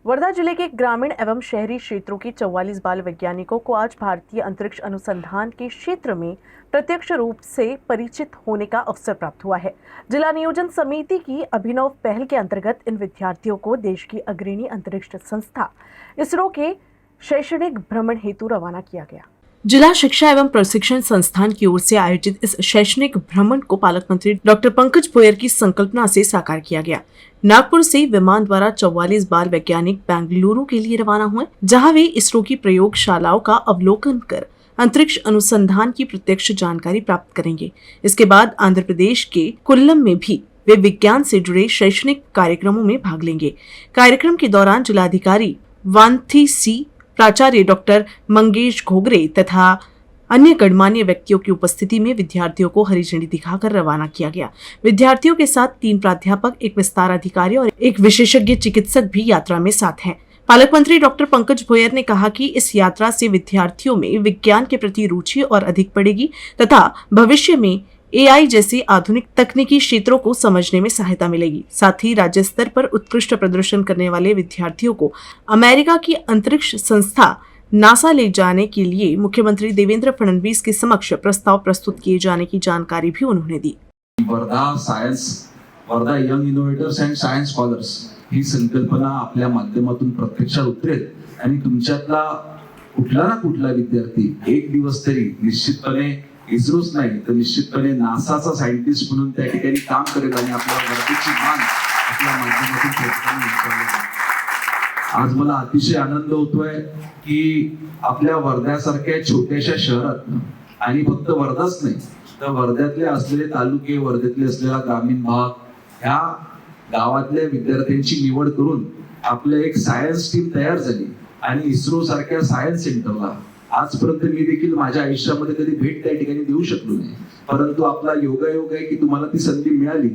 वर्धा जिले के ग्रामीण एवं शहरी क्षेत्रों के 44 बाल वैज्ञानिकों को आज भारतीय अंतरिक्ष अनुसंधान के क्षेत्र में प्रत्यक्ष रूप से परिचित होने का अवसर प्राप्त हुआ है। जिला नियोजन समिति की अभिनव पहल के अंतर्गत इन विद्यार्थियों को देश की अग्रणी अंतरिक्ष संस्था इसरो के शैक्षणिक भ्रमण हेतु रवाना किया गया। जिला शिक्षा एवं प्रशिक्षण संस्थान की ओर से आयोजित इस शैक्षणिक भ्रमण को पालक मंत्री डॉक्टर पंकज भोयर की संकल्पना से साकार किया गया। नागपुर से विमान द्वारा 44 बाल वैज्ञानिक बेंगलुरु के लिए रवाना हुए, जहां वे इसरो की प्रयोगशालाओं का अवलोकन कर अंतरिक्ष अनुसंधान की प्रत्यक्ष जानकारी प्राप्त करेंगे। इसके बाद आंध्र प्रदेश के कोल्लम में भी वे विज्ञान से जुड़े शैक्षणिक कार्यक्रमों में भाग लेंगे। कार्यक्रम के दौरान जिलाधिकारी वांथी सी, प्राचार्य डॉक्टर मंगेश घोगरे तथा अन्य गणमान्य व्यक्तियों की उपस्थिति में विद्यार्थियों को हरी झंडी दिखाकर रवाना किया गया। विद्यार्थियों के साथ 3 प्राध्यापक, एक विस्तार अधिकारी और एक विशेषज्ञ चिकित्सक भी यात्रा में साथ हैं। पालक मंत्री डॉक्टर पंकज भोयर ने कहा कि इस यात्रा से विद्यार्थियों में विज्ञान के प्रति रुचि और अधिक बढ़ेगी तथा भविष्य में AI जैसे आधुनिक तकनीकी क्षेत्रों को समझने में सहायता मिलेगी। साथ ही राज्य स्तर पर उत्कृष्ट प्रदर्शन करने वाले विद्यार्थियों को अमेरिका की अंतरिक्ष संस्था नासा ले जाने के लिए मुख्यमंत्री देवेंद्र फडणवीस के समक्ष प्रस्ताव प्रस्तुत किए जाने की जानकारी भी उन्होंने दी। Wardha young innovators and science scholars ही संकल्पना आपल्या माध्यमातून प्रत्यक्षात उतरेल आणि तुमच्यातला कुठला ना कुठला विद्यार्थी एक दिवस तरी निश्चितपणे इस्रोच नाही तर निश्चितपणे नासाचा सायंटिस्ट म्हणून त्या ठिकाणी काम करेल आणि आपल्या वर्धेची मान आपल्या माध्यमातून प्रत्यक्षात आज मला अतिशय आनंद होतोय की आपल्या वर्ध्यासारख्या छोट्याशा शहरात आणि फक्त वर्धाच नाही तर वर्ध्यातले असलेले तालुके, वर्ध्यातले असलेला ग्रामीण भाग, ह्या गावातल्या विद्यार्थ्यांची निवड करून आपलं एक सायन्स टीम तयार झाली आणि इस्रो सारख्या सायन्स सेंटरला आजपर्यंत मी देखील माझ्या आयुष्यामध्ये कधी भेट त्या ठिकाणी देऊ शकलो नाही, परंतु आपला योगायोग आहे की तुम्हाला ती संधी मिळाली